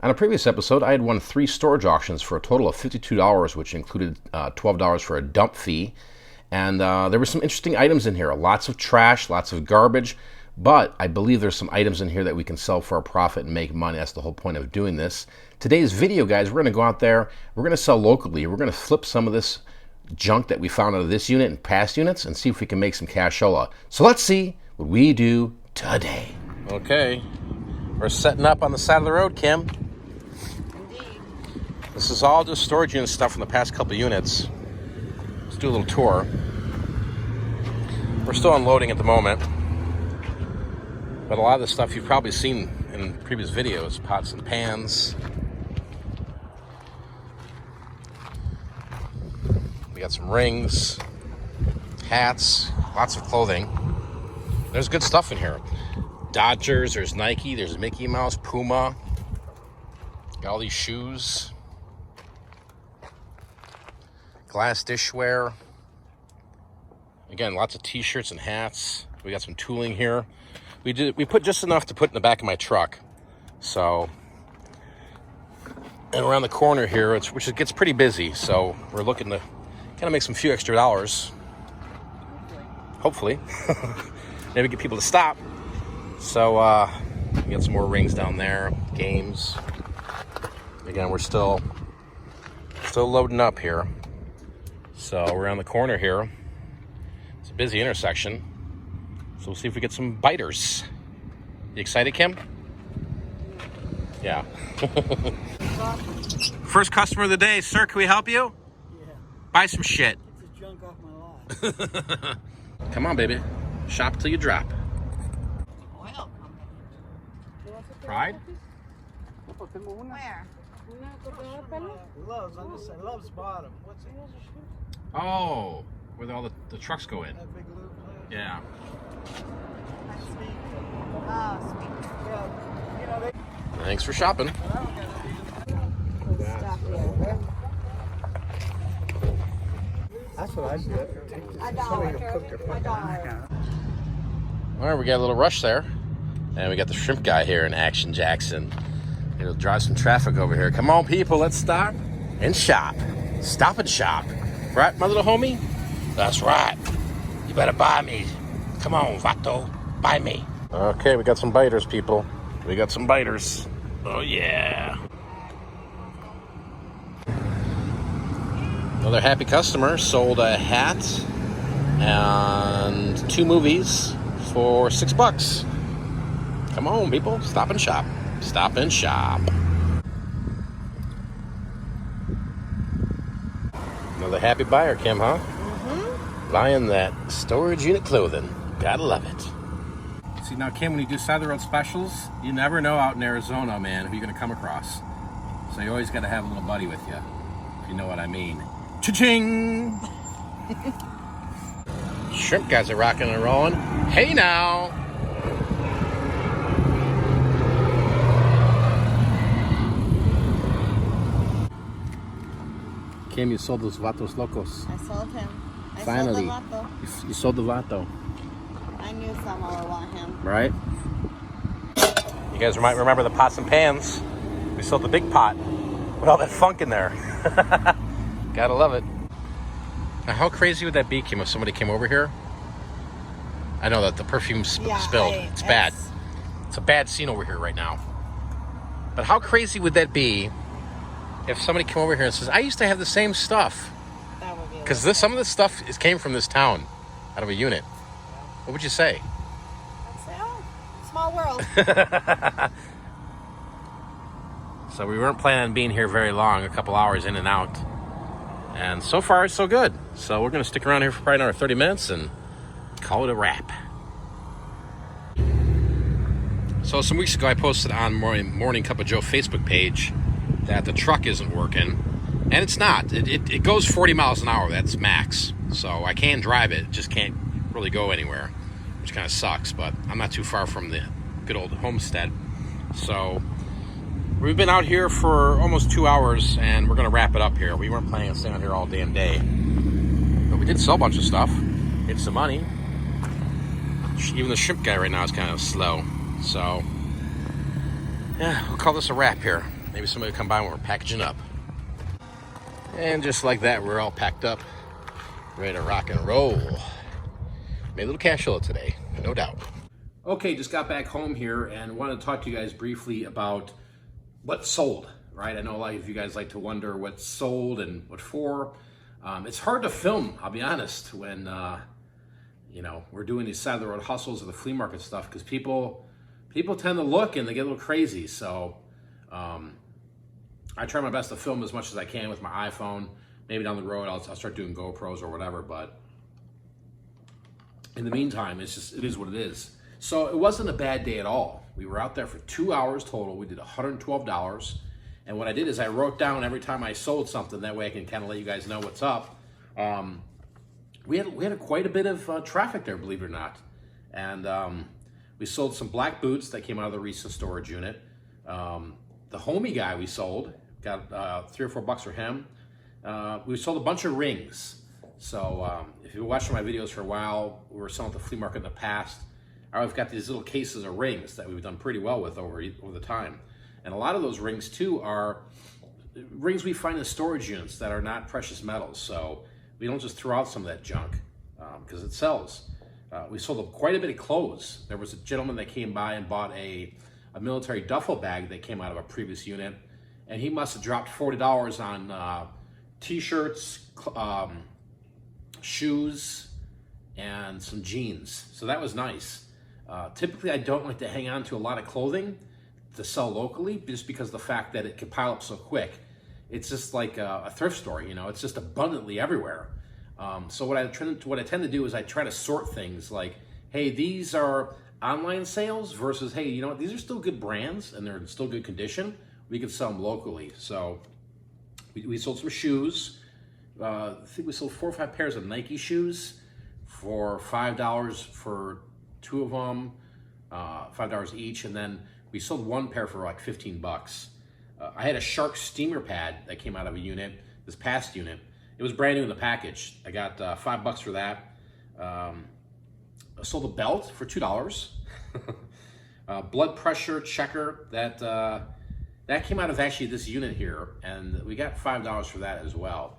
On a previous episode, I had won 3 storage auctions for a total of $52, which included $12 for a dump fee. And there were some interesting items in here. Lots of trash, lots of garbage. But I believe there's some items in here that we can sell for a profit and make money. That's the whole point of doing this. Today's video, guys, we're going to go out there. We're going to sell locally. We're going to flip some of this junk that we found out of this unit and past units and see if we can make some cashola. So let's see what we do today. Okay, we're setting up on the side of the road, Kim. This is all just storage unit stuff from the past couple units. Let's do a little tour. We're still unloading at the moment, but a lot of the stuff you've probably seen in previous videos, pots and pans. We got some rings, hats, lots of clothing. There's good stuff in here. Dodgers, there's Nike, there's Mickey Mouse, Puma. Got all these shoes. Glass dishware. Again, lots of t-shirts and hats. We got some tooling here. We put just enough to put in the back of my truck. So, and around the corner here, which gets pretty busy. So we're looking to kind of make some few extra dollars. Hopefully. Maybe get people to stop. So we got some more rings down there, games. Again, we're still loading up here. So we're on the corner here. It's a busy intersection. So we'll see if we get some biters. You excited, Kim? Yeah. First customer of the day. Sir, can we help you? Yeah. Buy some shit. Get the junk off my lot. Come on, baby. Shop till you drop. Pride? Where? Love's on this side. Love's bottom. What's it? Oh, where all the trucks go in. That big loop. Yeah. That's sweet. Oh, sweet. Yeah. You know, they... Thanks for shopping. Stuff here. That's what I do. $1. All right, we got a little rush there. And we got the shrimp guy here in Action Jackson. It'll drive some traffic over here. Come on, people, let's stop and shop. Stop and shop. Right, my little homie? That's right. You better buy me. Come on, Vato. Buy me. Okay, we got some biters, people. We got some biters. Oh, yeah. Another happy customer sold a hat and 2 movies for $6. Come on, people. Stop and shop. Stop and shop. Another happy buyer, Kim, huh? Mm-hmm. Buying that storage unit clothing. Gotta love it. See, now, Kim, when you do side-of-the-road specials, you never know out in Arizona, man, who you're going to come across. So you always got to have a little buddy with you, if you know what I mean. Cha-ching! Shrimp guys are rocking and rolling. Hey, now! Kim, you sold those Vatos Locos. I sold him. Finally. I sold the Vato. You sold the Vato. I knew someone would want him. Right? You guys might remember the pots and pans. We sold the big pot with all that funk in there. Gotta love it. Now, how crazy would that be, Kim, if somebody came over here? I know that the perfume spilled. It's bad. It's a bad scene over here right now. But how crazy would that be if somebody came over here and says, I used to have the same stuff? That would be Because some of this stuff came from this town, out of a unit. What would you say? I'd say, oh, small world. So we weren't planning on being here very long, a couple hours in and out. And so far, it's so good. So we're going to stick around here for probably another 30 minutes and call it a wrap. So some weeks ago, I posted on Morning Cup of Joe Facebook page that the truck isn't working. And it's not. It goes 40 miles an hour. That's max. So I can drive it. Just can't really go anywhere, which kind of sucks. But I'm not too far from the good old homestead. So we've been out here for almost 2 hours, and we're going to wrap it up here. We weren't planning on staying out here all damn day. But we did sell a bunch of stuff. Made some money. Even the shrimp guy right now is kind of slow. So, yeah, we'll call this a wrap here. Maybe somebody will come by when we're packaging up. And just like that, we're all packed up, ready to rock and roll. Made a little cash flow today, no doubt. Okay, just got back home here and wanted to talk to you guys briefly about what sold, right? I know a lot of you guys like to wonder what sold and what for. It's hard to film, I'll be honest, when you know, we're doing these side of the road hustles or the flea market stuff, because people tend to look and they get a little crazy. So I try my best to film as much as I can with my iPhone. Maybe down the road I'll start doing GoPros or whatever, but in the meantime, it is what it is. So it wasn't a bad day at all. We were out there for 2 hours total. We did $112. And what I did is I wrote down every time I sold something. That way I can kind of let you guys know what's up. We had quite a bit of traffic there, believe it or not. And we sold some black boots that came out of the recent storage unit. The homie guy we sold, got $3 or $4 for him. We sold a bunch of rings. So if you've been watching my videos for a while, we were selling at the flea market in the past. I've got these little cases of rings that we've done pretty well with over the time. And a lot of those rings too are rings we find in storage units that are not precious metals. So we don't just throw out some of that junk because it sells. We sold quite a bit of clothes. There was a gentleman that came by and bought a military duffel bag that came out of a previous unit. And he must have dropped $40 on t-shirts, shoes, and some jeans. So that was nice. Typically, I don't like to hang on to a lot of clothing to sell locally, just because of the fact that it can pile up so quick. It's just like a thrift store, you know. It's just abundantly everywhere. So what I tend to do is I try to sort things like, hey, these are online sales versus, hey, you know what, these are still good brands and they're in still good condition. We can sell them locally. So we sold some shoes. I think we sold 4 or 5 pairs of Nike shoes for $5 for 2 of them, $5 each, and then we sold 1 pair for like 15 bucks. I had a Shark steamer pad that came out of a unit, this past unit. It was brand new in the package. I got $5 for that. I sold a belt for $2. Blood pressure checker that came out of actually this unit here, and we got $5 for that as well.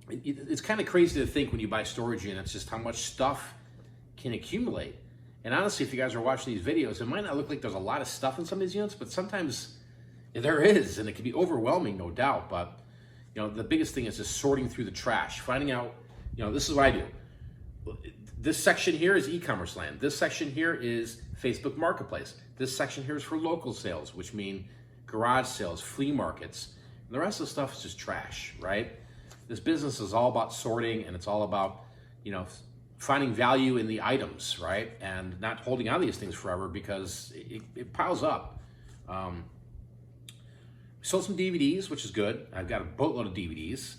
It's kind of crazy to think when you buy storage units just how much stuff can accumulate. And honestly, if you guys are watching these videos, it might not look like there's a lot of stuff in some of these units, but sometimes there is, and it can be overwhelming, no doubt. But you know, the biggest thing is just sorting through the trash, finding out, you know, this is what I do. This section here is e-commerce land. This section here is Facebook Marketplace. This section here is for local sales, which mean garage sales, flea markets. And the rest of the stuff is just trash, right? This business is all about sorting, and it's all about, you know, finding value in the items, right? And not holding on to these things forever because it piles up. Sold some DVDs, which is good. I've got a boatload of DVDs.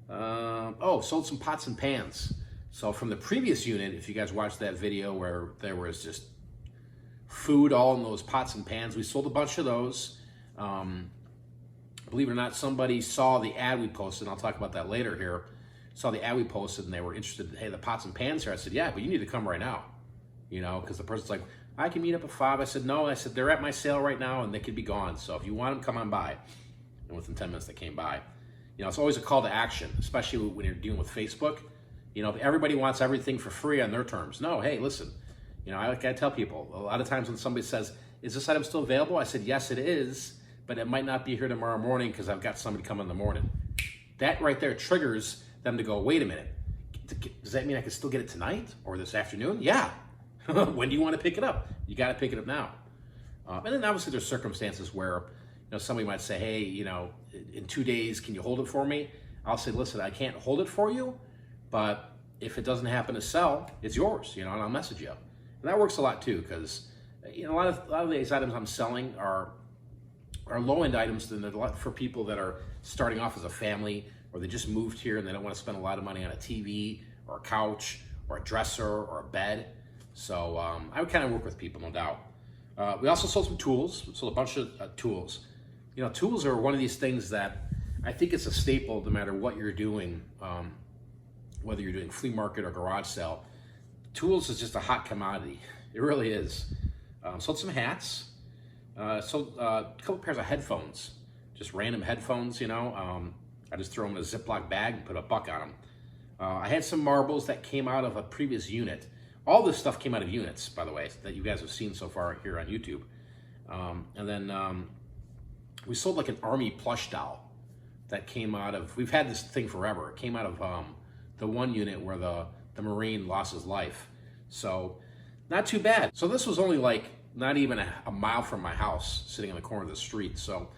Sold some pots and pans. So from the previous unit, if you guys watched that video where there was just food all in those pots and pans, we sold a bunch of those. Believe it or not, somebody saw the ad we posted, and I'll talk about that later here. Saw the ad we posted, and they were interested in, hey, the pots and pans here. I said, yeah, but you need to come right now. You know, because the person's like, I can meet up at 5. I said, no. I said, they're at my sale right now, and they could be gone. So if you want them, come on by. And within 10 minutes, they came by. You know, it's always a call to action, especially when you're dealing with Facebook. You know, everybody wants everything for free on their terms. No, hey, listen. You know, I tell people, a lot of times when somebody says, is this item still available? I said, yes, it is, but it might not be here tomorrow morning because I've got somebody coming in the morning. That right there triggers them to go, wait a minute. Does that mean I can still get it tonight or this afternoon? Yeah. When do you want to pick it up? You got to pick it up now. And then obviously there's circumstances where, you know, somebody might say, hey, you know, in 2 days, can you hold it for me? I'll say, listen, I can't hold it for you, but if it doesn't happen to sell, it's yours, you know, and I'll message you. And that works a lot too, because, you know, a lot of these items I'm selling are low-end items, and they're a lot for people that are starting off as a family, or they just moved here and they don't want to spend a lot of money on a TV or a couch or a dresser or a bed. So I would kind of work with people, no doubt. We also sold some tools. We sold a bunch of tools. You know, tools are one of these things that I think it's a staple no matter what you're doing, whether you're doing flea market or garage sale. Tools is just a hot commodity. It really is. Sold some hats. Sold a couple pairs of headphones, just random headphones, you know. I just throw them in a Ziploc bag and put $1 on them. I had some marbles that came out of a previous unit. All this stuff came out of units, by the way, that you guys have seen so far here on YouTube. And then we sold like an army plush doll that came out of, we've had this thing forever. It came out of the one unit where the Marine lost his life. So not too bad. So this was only like not even a mile from my house, sitting on the corner of the street. So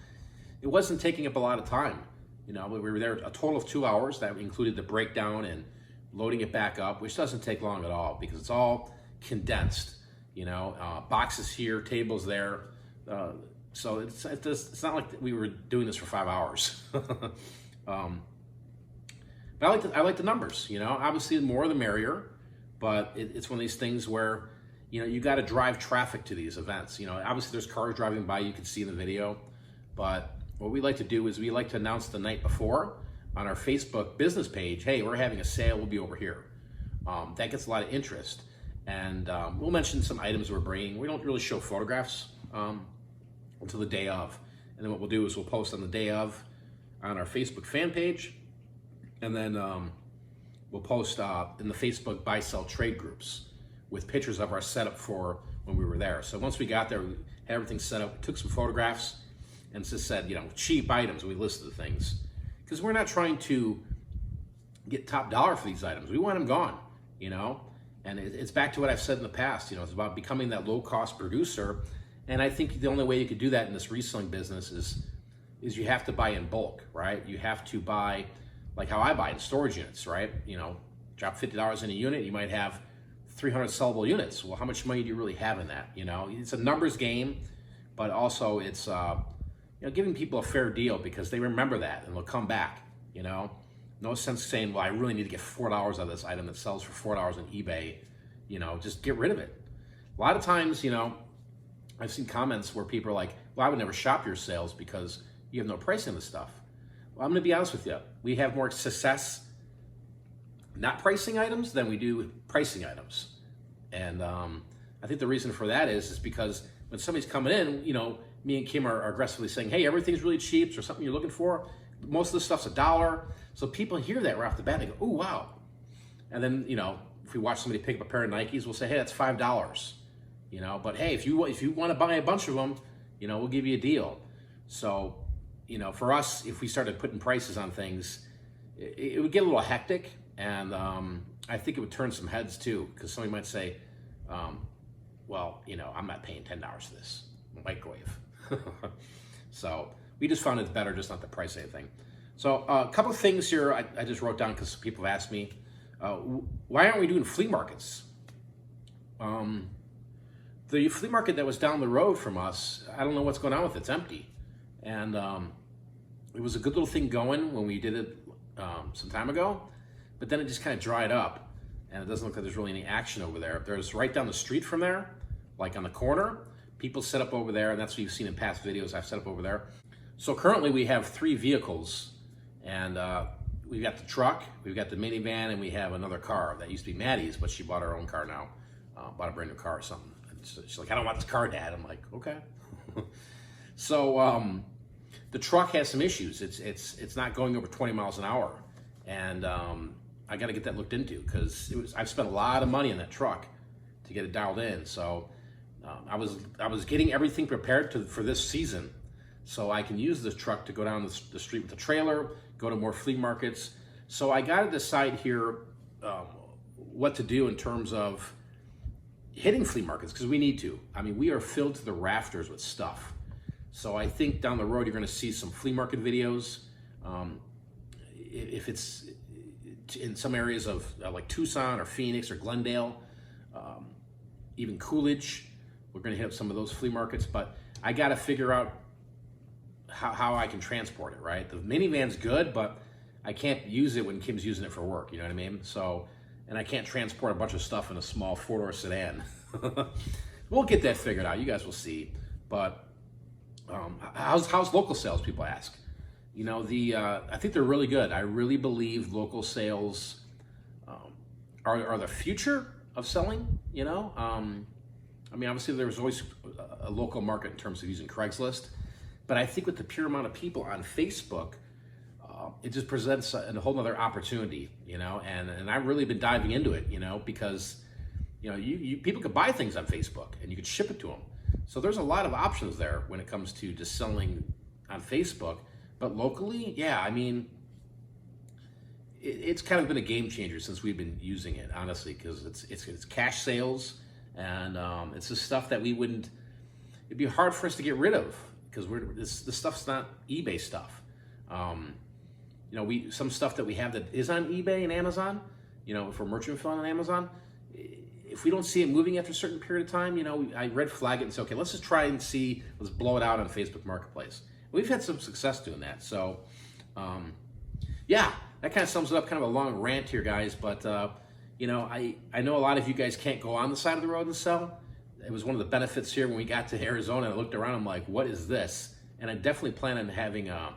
it wasn't taking up a lot of time. You know, we were there a total of 2 hours. That included the breakdown and loading it back up, which doesn't take long at all because it's all condensed. You know, boxes here, tables there. So it's not like we were doing this for 5 hours. But I like the numbers. You know, obviously the more the merrier. But it's one of these things where, you know, you got to drive traffic to these events. You know, obviously there's cars driving by, you can see in the video. But what we like to do is we like to announce the night before on our Facebook business page, hey, we're having a sale, we'll be over here. That gets a lot of interest. And we'll mention some items we're bringing. We don't really show photographs until the day of. And then what we'll do is we'll post on the day of on our Facebook fan page. And then we'll post in the Facebook buy-sell trade groups with pictures of our setup for when we were there. So once we got there, we had everything set up, we took some photographs, and just said, you know, cheap items. We listed the things because we're not trying to get top dollar for these items. We want them gone, you know. And it's back to what I've said in the past. You know, it's about becoming that low-cost producer. And I think the only way you could do that in this reselling business is you have to buy in bulk, right? You have to buy like how I buy in storage units, right? You know, drop $50 in a unit, you might have 300 sellable units. Well, how much money do you really have in that? You know, it's a numbers game, but also it's you know, giving people a fair deal because they remember that and they'll come back. You know, no sense saying, well, I really need to get $4 out of this item that sells for $4 on eBay. You know, just get rid of it. A lot of times, you know, I've seen comments where people are like, well, I would never shop your sales because you have no pricing on the stuff. Well, I'm going to be honest with you. We have more success not pricing items than we do pricing items. And I think the reason for that is because when somebody's coming in, you know, me and Kim are aggressively saying, hey, everything's really cheap or something you're looking for. Most of the stuff's $1. So people hear that right off the bat, they go, oh, wow. And then, you know, if we watch somebody pick up a pair of Nikes, we'll say, hey, that's $5. You know, but hey, if you want to buy a bunch of them, you know, we'll give you a deal. So, you know, for us, if we started putting prices on things, it would get a little hectic. And I think it would turn some heads too, because somebody might say, well, you know, I'm not paying $10 for this microwave. So we just found it's better just not to price anything. So a couple of things here I just wrote down because people have asked me, why aren't we doing flea markets? The flea market that was down the road from us, I don't know what's going on with it. It's empty. And it was a good little thing going when we did it some time ago, but then it just kind of dried up and it doesn't look like there's really any action over there. There's right down the street from there, like on the corner, people set up over there, and that's what you've seen in past videos. I've set up over there. So currently we have 3 vehicles, and we've got the truck, we've got the minivan, and we have another car that used to be Maddie's, but she bought her own car now, bought a brand new car or something. She's like, I don't want this car, Dad. I'm like, okay. So the truck has some issues. It's not going over 20 miles an hour, and I got to get that looked into because I've spent a lot of money on that truck to get it dialed in. So I was getting everything prepared for this season, so I can use this truck to go down the street with the trailer, go to more flea markets. So I got to decide here what to do in terms of hitting flea markets, because we need to. I mean, we are filled to the rafters with stuff. So I think down the road you're going to see some flea market videos. If it's in some areas of like Tucson or Phoenix or Glendale, even Coolidge, we're going to hit up some of those flea markets. But I got to figure out how I can transport it, right? The minivan's good, but I can't use it when Kim's using it for work, you know what I mean? So, and I can't transport a bunch of stuff in a small 4-door sedan. We'll get that figured out. You guys will see. But how's local sales, people ask. You know, I think they're really good. I really believe local sales are the future of selling, you know. I mean, obviously there was always a local market in terms of using Craigslist, but I think with the pure amount of people on Facebook, it just presents a whole nother opportunity, you know, and I've really been diving into it, you know, because, you know, people could buy things on Facebook and you could ship it to them. So there's a lot of options there when it comes to just selling on Facebook, but locally, yeah, I mean, it's kind of been a game changer since we've been using it, honestly, because it's cash sales, and it's the stuff that it'd be hard for us to get rid of, because this stuff's not eBay stuff. You know, some stuff that we have that is on eBay and Amazon, you know, for merchant fulfillment on Amazon, if we don't see it moving after a certain period of time, you know, I red flag it and say, okay, let's just try and see, let's blow it out on Facebook Marketplace. We've had some success doing that. So, yeah, that kind of sums it up, kind of a long rant here, guys. But, you know, I know a lot of you guys can't go on the side of the road and sell. It was one of the benefits here when we got to Arizona. I looked around, I'm like, what is this? And I definitely plan on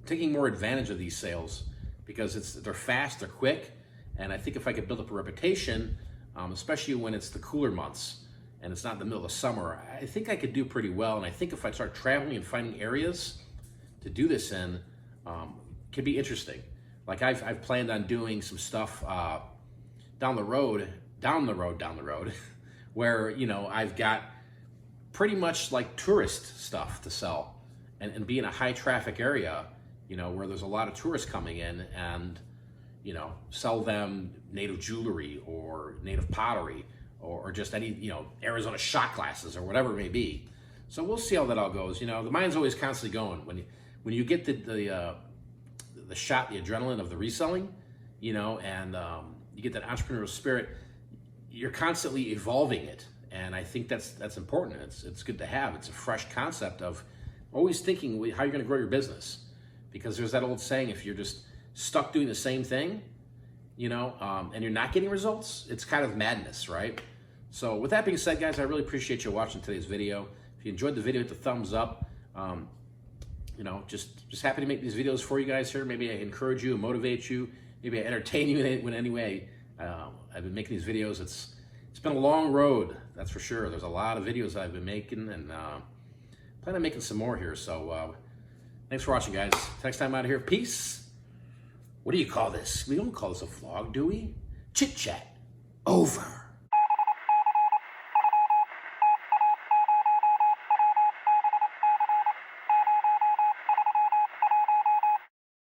taking more advantage of these sales, because they're fast, they're quick, and I think if I could build up a reputation, especially when it's the cooler months and it's not in the middle of summer, I think I could do pretty well. And I think if I start traveling and finding areas to do this in, could be interesting. Like I've planned on doing some stuff down the road, where, you know, I've got pretty much like tourist stuff to sell, and be in a high traffic area, you know, where there's a lot of tourists coming in, and, you know, sell them native jewelry or native pottery, or just any, you know, Arizona shot glasses or whatever it may be. So we'll see how that all goes. You know, the mind's always constantly going. When you get the shot, the adrenaline of the reselling, you know, and you get that entrepreneurial spirit, you're constantly evolving it. And I think that's important. It's good to have. It's a fresh concept of always thinking how you're going to grow your business. Because there's that old saying, if you're just stuck doing the same thing, you know, and you're not getting results, it's kind of madness, right? So with that being said, guys, I really appreciate you watching today's video. If you enjoyed the video, hit the thumbs up. You know, just happy to make these videos for you guys here. Maybe I encourage you, motivate you, maybe I entertain you in any way. I've been making these videos. It's been a long road, that's for sure. There's a lot of videos I've been making, and plan on making some more here. So thanks for watching, guys. Next time out of here, peace. What do you call this? We don't call this a vlog, do we? Chit chat over.